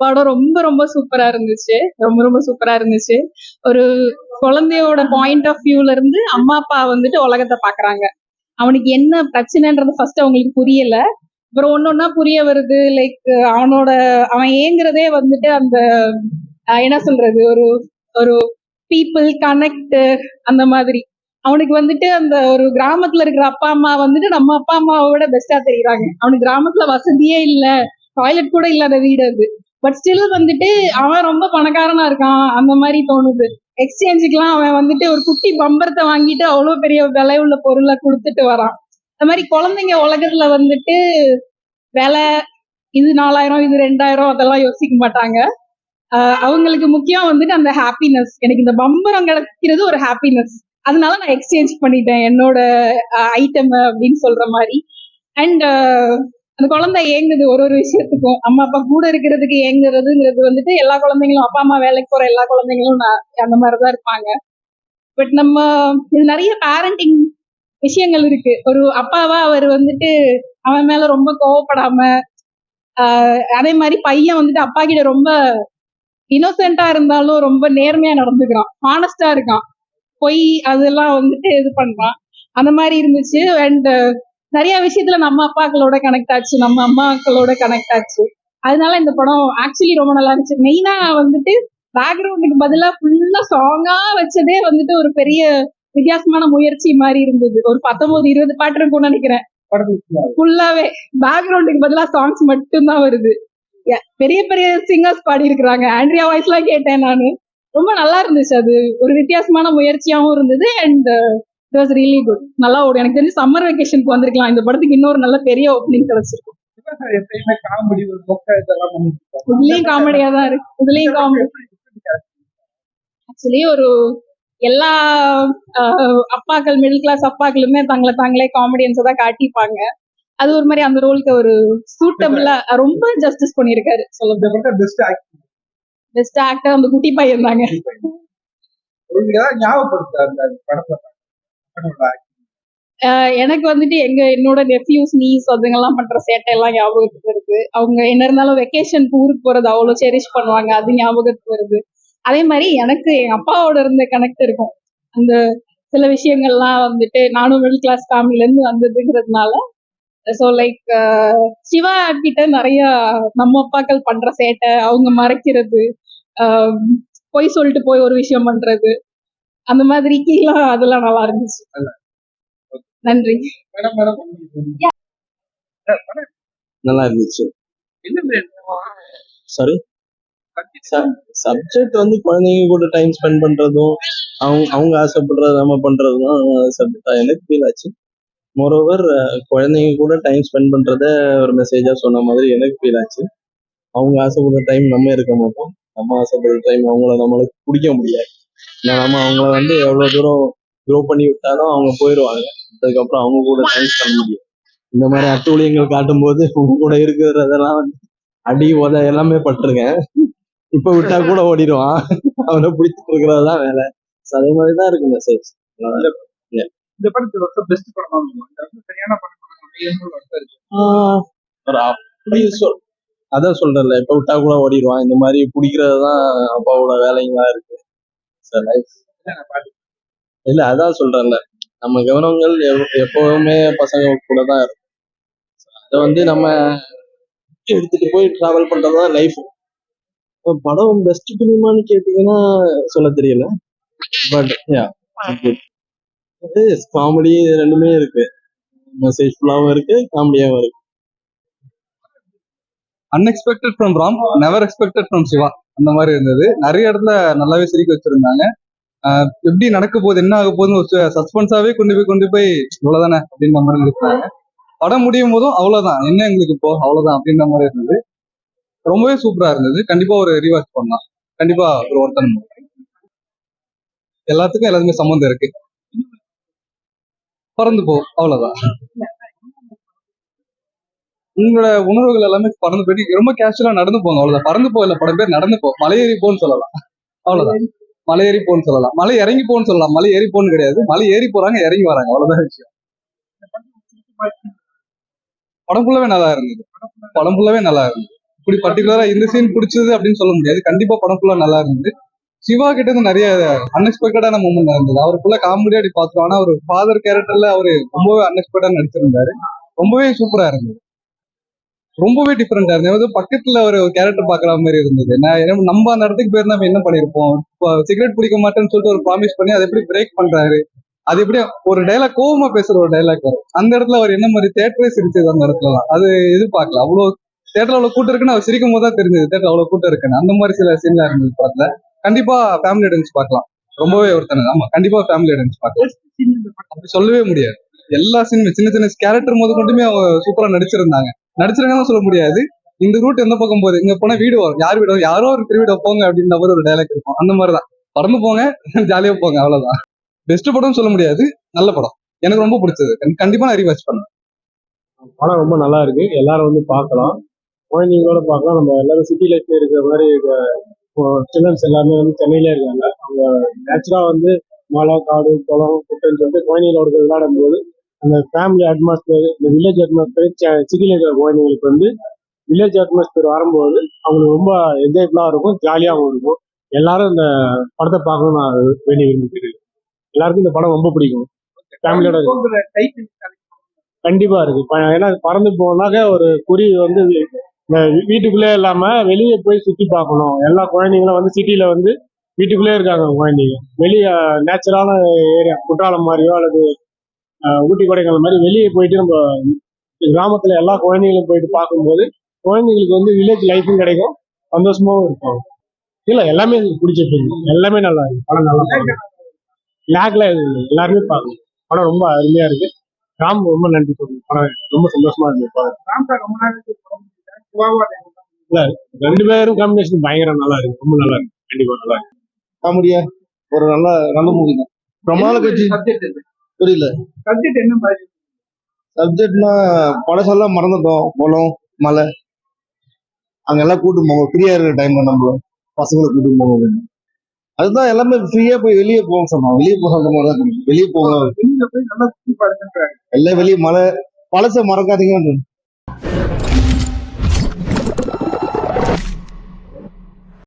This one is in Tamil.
படம் ரொம்ப ரொம்ப சூப்பரா இருந்துச்சு. ரொம்ப ரொம்ப சூப்பரா இருந்துச்சு. ஒரு குழந்தையோட பாயிண்ட் ஆஃப் வியூல இருந்து அம்மா அப்பா வந்துட்டு உலகத்தை பாக்குறாங்க. அவனுக்கு என்ன பிரச்சனைன்றது ஃபர்ஸ்ட் அவங்களுக்கு புரியல. அப்புறம் ஒன்னொன்னா புரிய வருது. லைக் அவன் ஏங்குறதே வந்துட்டு அந்த என்ன சொல்றது, ஒரு ஒரு பீப்புள் கனெக்ட் அந்த மாதிரி. அவனுக்கு வந்துட்டு அந்த ஒரு கிராமத்துல இருக்கிற அப்பா அம்மா வந்துட்டு நம்ம அப்பா அம்மாவை விட பெஸ்டா தெரியுறாங்க. அவனுக்கு கிராமத்துல வசதியே இல்ல, டாய்லெட் கூட இல்லாத வீடு அது. பட் ஸ்டில் வந்துட்டு அவன் ரொம்ப பணக்காரனா இருக்கான் அந்த மாதிரி தோணுது. எக்ஸ்சேஞ்சுக்கெல்லாம் அவன் வந்துட்டு ஒரு குட்டி பம்பரத்தை வாங்கிட்டு அவ்வளவு பெரிய விலை உள்ள பொருளை கொடுத்துட்டு வரான். அந்த மாதிரி குழந்தைங்க உலகத்துல வந்துட்டு விலை, இது 4000 இது 2000 அதெல்லாம் யோசிக்க மாட்டாங்க. அவங்களுக்கு முக்கியம் வந்துட்டு அந்த ஹாப்பினஸ். எனக்கு இந்த பம்பரம் கிடைக்கிறது ஒரு ஹாப்பினஸ், அதனால நான் எக்ஸ்சேஞ்ச் பண்ணிட்டேன் என்னோட ஐட்டம் அப்படின்னு சொல்ற மாதிரி. அண்ட் அந்த குழந்தை ஏங்குது ஒரு ஒரு விஷயத்துக்கும். அம்மா அப்பா கூட இருக்கிறதுக்கு ஏங்குறதுங்கிறது வந்துட்டு எல்லா குழந்தைங்களும், அப்பா அம்மா வேலைக்கு போற எல்லா குழந்தைங்களும் அந்த மாதிரிதான் இருப்பாங்க. பட் நம்ம இது நிறைய பேரண்டிங் விஷயங்கள் இருக்கு. ஒரு அப்பாவா அவர் வந்துட்டு அவன் மேல ரொம்ப கோவப்படாம, அதே மாதிரி பையன் வந்துட்டு அப்பா கிட்ட ரொம்ப இன்னோசென்டா இருந்தாலும் ரொம்ப நேர்மையா நடந்துக்கிறான், ஹானஸ்டா இருக்கான், பொய் அதெல்லாம் வந்துட்டு இது பண்றான். அந்த மாதிரி இருந்துச்சு. அண்ட் நிறைய விஷயத்துல நம்ம அப்பாக்களோட கனெக்ட் ஆச்சு, நம்ம அம்மாக்களோட கனெக்ட் ஆச்சு. அதனால இந்த படம் ஆக்சுவலி ரொம்ப நல்லா இருந்துச்சு. மெயினா வந்துட்டு பேக்ரவுண்டுக்கு பதிலா ஃபுல்லா சாங்கா வச்சதே வந்துட்டு ஒரு பெரிய வித்தியாசமான முயற்சி மாதிரி இருந்தது. ஒரு 19-20 பாட்டு இருக்கும்னு நினைக்கிறேன். ஃபுல்லாவே பேக்ரவுண்டுக்கு பதிலா சாங்ஸ் மட்டும்தான் வருது. பெரிய பெரிய சிங்கர்ஸ் பாடி இருக்கிறாங்க. ஆண்ட்ரியா வாய்ஸ் எல்லாம் கேட்டேன் நானு. ரொம்ப நல்லா இருந்துச்சு. அது ஒரு வித்தியாசமான முயற்சியாவும் இருந்தது. And it was really good. நல்லா ஓடும். எனக்கு தெரிஞ்சு சம்மர் வெக்கேஷனுக்கு வந்திருக்கலாம். இந்த படத்துக்கு இன்னொரு நல்ல பெரிய ஓப்பனிங் கிடைச்சிருக்கும். இதுலயும் காமெடியா தான் இருக்கு. இதுலயும் காமெடி ஆக்சுவலி ஒரு எல்லா அப்பாக்கள், மிடில் கிளாஸ் அப்பாக்களுமே தங்களை தாங்களே காமெடியன்ஸை தான் காட்டிப்பாங்க. அது ஒரு மாதிரி அந்த ரோலுக்கு ஒரு சூட்டபிளா ரொம்ப ஜஸ்டிஸ் பண்ணிருக்காரு. சொல்லுங்க, பெஸ்ட் ஆக்டர் அந்த குட்டி பையன் தாங்க. எனக்கு வந்துட்டு என்னோட நெஃப்யூஸ், நீஸ் அதுங்கெல்லாம் பண்ற சேட்டை எல்லாம் ஞாபகத்துக்கு வருது. அவங்க என்ன இருந்தாலும் வெக்கேஷனுக்கு ஊருக்கு போறது அவ்வளவு செரிஷ் பண்ணுவாங்க, அது ஞாபகத்துக்கு வருது. அதே மாதிரி எனக்கு எங்க அப்பாவோட இருந்த கனெக்ட் இருக்கும். அந்த சில விஷயங்கள்லாம் வந்துட்டு நானும் மிடில் கிளாஸ் ஃபேமிலில இருந்து வந்ததுங்கிறதுனால. ஸோ லைக் சிவா கிட்ட நிறைய நம்ம அப்பாக்கள் பண்ற சேட்டை, அவங்க மறைக்கிறது, பொய் சொல்லிட்டு போய் ஒரு விஷயம் பண்றது, அந்த மாதிரிக்கெல்லாம் அதெல்லாம் நல்லா இருந்துச்சு. நன்றி. நல்லா இருந்துச்சு. சாரி, சப்ஜெக்ட் வந்து குழந்தைங்க கூட டைம் ஸ்பெண்ட் பண்றதும் அவங்க ஆசைப்படுறத நம்ம பண்றதும் சப்ஜெக்டா எனக்கு ஃபீல் ஆச்சு. மோரோவர் குழந்தைங்க கூட டைம் ஸ்பெண்ட் பண்றத ஒரு மெசேஜா சொன்ன மாதிரி எனக்கு ஃபீல் ஆச்சு. அவங்க ஆசைப்படுற டைம் நம்ம இருக்க மாட்டோம், நம்ம ஆசைப்படுற டைம் நம்மளுக்கு பிடிக்க முடியாது. நம்ம அவங்கள வந்து எவ்வளவு தூரம் க்ரோ பண்ணி விட்டாலும் அவங்க போயிடுவாங்க. அதுக்கப்புறம் அவங்க கூட டைம் ஸ்பெண்ட் முடியும். இந்த மாதிரி அட்டூழியங்கள் காட்டும் போது உங்க கூட இருக்கிறதெல்லாம் வந்து அடி உத எல்லாமே பட்டிருக்கேன். இப்ப விட்டா கூட ஓடிடுவான், அவனை பிடிச்சிட்டு இருக்கிறதுதான் வேலை. அதே மாதிரிதான் இருக்கு மெசேஜ். இந்த படத்துல பெஸ்ட் படம் சரியான படம் அதான் சொல்றேன்ல, இப்ப விட்டா கூட ஓடிடுவான். இந்த மாதிரி பிடிக்கிறதுதான் அப்பாவோட வேலைங்களா இருக்கு. இல்ல அதான் சொல்றேன்ல, நம்ம கவனங்கள் எப்பவுமே பசங்க கூட தான் இருக்கும். அதை வந்து நம்ம எடுத்துட்டு போய் டிராவல் பண்றதுதான் லைஃப். படம் பெஸ்ட் பிலிமான்னு கேட்டீங்கன்னா சொல்ல தெரியல. பட் காமெடி ரெண்டுமே இருக்கு, மெசேஜ் ஃபுல்லாவும் இருக்கு, காமெடியாவும் இருக்கு. Unexpected from Ram, never expected from Siva அந்த மாதிரி இருந்தது. நிறைய இடத்துல நல்லாவே சிரிக்க வச்சிருந்தாங்க. எப்படி நடக்க போகுது, என்ன ஆக போகுதுன்னு ஒரு சஸ்பென்ஸாவே கொண்டு போய் இவ்வளவுதானே அப்படின்ற மாதிரி நினைச்சாங்க. படம் முடியும் போதும் அவ்வளவுதான், என்ன எங்களுக்கு இப்போ அவ்வளவுதான் அப்படின்ற மாதிரி இருந்தது. ரொம்பவே சூப்பரா இருந்தது. கண்டிப்பா ஒரு ரீவாச் பண்ணலாம். கண்டிப்பா ஒரு ஒருத்தன். எல்லாத்துக்கும் எல்லாத்துக்குமே சம்மந்தம் இருக்கு. பறந்து போ, அவ்வளவுதான். உங்களோட உணர்வுகள் எல்லாமே பறந்து போயிட்டு ரொம்ப கேஷுவலா நடந்து போங்க, அவ்வளவுதான். பறந்து போ இல்ல, படம் பேர் நடந்து போ, மலை ஏறி போன்னு சொல்லலாம், அவ்வளவுதான். மலை ஏறி போன்னு சொல்லலாம், மலை இறங்கி போன்னு சொல்லலாம். மலை ஏறி போன்னு கிடையாது, மலை ஏறி போறாங்க, இறங்கி வராங்க, அவ்வளவுதான் விஷயம். படம் ஃபுல்லாவே நல்லா இருந்தது. இப்படி பர்டிகுலரா இந்த சீன் பிடிச்சது அப்படின்னு சொல்ல முடியாது. கண்டிப்பா படம் ஃபுல்லா நல்லா இருந்தது. சிவா கிட்ட இருந்து நிறைய அன்எக்ஸ்பெக்டடான மூமெண்ட் இருந்தது. அவருக்குள்ள காமெடியா அப்படி பார்த்தோம். ஆனா ஒரு ஃபாதர் கேரக்டர்ல அவரு ரொம்பவே அன்எக்ஸ்பெக்டடா நடிச்சிருந்தாரு. ரொம்பவே சூப்பரா இருந்தது. ரொம்பவே டிஃப்ரெண்டா இருந்தது. அதாவது பக்கத்துல ஒரு கேரக்டர் பாக்குற மாதிரி இருந்தது. நம்ம அந்த இடத்துக்கு போயிருந்தா நம்ம என்ன பண்ணிருப்போம். சிகரெட் பிடிக்க மாட்டேன்னு சொல்லிட்டு ஒரு ப்ராமிஸ் பண்ணி அதை எப்படி பிரேக் பண்றாரு. அது எப்படி ஒரு டைலாக் கோவமா பேசுற ஒரு டைலாக் வரும். அந்த இடத்துல அவர் என்ன மாதிரி தேட்டரே சிரிச்சது அந்த இடத்துலலாம். அது எதிர்பார்க்கல. அவ்வளவு தேட்டர்ல அவ்வளவு கூட்டம் இருக்குன்னு அவர் சிரிக்கும் போது தான் தெரிஞ்சது தேட்டர் அவ்வளவு கூட்டம் இருக்குன்னு. அந்த மாதிரி சில சீன்லாம் இருந்தது படத்துல. கண்டிப்பா ஃபேமிலி ஆடியன்ஸ் பார்க்கலாம். ரொம்பவே ஒருத்தன. ஆமா, கண்டிப்பா ஃபேமிலி ஆடியன்ஸ் பார்க்கலாம். அப்படி சொல்லவே முடியாது. எல்லா சீனுமே சின்ன சின்ன கேரக்டர் போது கொண்டுமே அவங்க சூப்பரா நடிச்சிருக்காங்கன்னு சொல்ல முடியாது. இந்த ரூட் எந்த பக்கம் போகுது, இங்க போனா வீடு வரும், யார் வீடு வரும், யாரோ ஒரு திருவிட போங்க அப்படின்ற மாதிரி ஒரு டைலாக் இருக்கும். அந்த மாதிரிதான் பறந்து போங்க, ஜாலியா போங்க, அவ்வளவுதான். பெஸ்ட் படம் சொல்ல முடியாது, நல்ல படம். எனக்கு ரொம்ப பிடிச்சது. கண்டிப்பா நான் ரீவாட்ச் பண்ணுவேன். படம் ரொம்ப நல்லா இருக்கு. எல்லாரும் வந்து பார்க்கலாம். குழந்தைங்களோட பார்க்கலாம். நம்ம எல்லாரும் சிட்டி லைஃப்ல இருக்கிற மாதிரி சில்ட்ரன்ஸ் எல்லாருமே வந்து சென்னையில இருக்காங்க. அவங்க நேச்சுரா வந்து மலை, காடு, குளம், குட்டைன்னு சொல்லிட்டு குழந்தைங்களோட விளையாடும் போது அந்த ஃபேமிலி அட்மாஸ்பியர், இந்த வில்லேஜ் அட்மாஸ்பியர் சிட்டியில் இருக்கிற குழந்தைங்களுக்கு வந்து வில்லேஜ் அட்மாஸ்பியர் வரும்போது அவங்களுக்கு ரொம்ப என்ஜாய்ஃபுல்லா இருக்கும், ஜாலியாகவும் இருக்கும். எல்லாரும் இந்த படத்தை பார்க்கணும்னு நான் வேண்டி விரும்பிக்கிறேன். எல்லாருக்கும் இந்த படம் ரொம்ப பிடிக்கும். ஃபேமிலியோட கண்டிப்பா இருக்கு. ஏன்னா பறந்து போனாக்க ஒரு குருவி வந்து வீட்டுக்குள்ளே இல்லாம வெளியே போய் சுத்தி பார்க்கணும். எல்லா குழந்தைங்களும் வந்து சிட்டில வந்து வீட்டுக்குள்ளே இருக்காங்க. குழந்தைங்க வெளியே நேச்சுரலான ஏரியா, குற்றாலம் மாதிரியோ அல்லது ஊட்டி கொடைக்கானல் மாதிரி வெளியே போயிட்டு நம்ம கிராமத்துல எல்லா குழந்தைங்களும் போயிட்டு பார்க்கும்போது குழந்தைங்களுக்கு வந்து வில்லேஜ் லைஃபும் கிடைக்கும், சந்தோஷமாவும் இருக்கும். இல்ல எல்லாமே எனக்கு பிடிச்சிருக்கு. எல்லாமே நல்லா இருக்கு. படம் நல்லா லேக்ல எல்லாருமே பார்க்கணும். படம் ரொம்ப அருமையா இருக்கு. ராம் ரொம்ப நன்றி சொல்லுங்க. படம் ரொம்ப சந்தோஷமா இருக்கு. இல்ல ரெண்டு பேரும் காம்பினேஷன் பயங்கரம் நல்லா இருக்கு. ரொம்ப நல்லா இருக்கு. கண்டிப்பா நல்லா இருக்கு. காமெடியா ஒரு நல்ல மூவி தான். ரொம்ப நாள் கட்சி புரியல. சப்ஜெக்ட்னா பழசெல்லாம் மறந்துட்டோம். குளம், மலை, அங்கெல்லாம் கூட்டு போங்க. ஃப்ரீயா இருக்கிற டைம்ல நம்ம பசங்களை கூட்டு போங்க. அதுதான் எல்லாமே ஃப்ரீயா போய் வெளியே போக சொன்னோம். வெளியே போக சொல்ற மாதிரி தான் இருக்கு. வெளியே போக எல்லாம் வெளியே மலை பழச மறக்காதீங்க.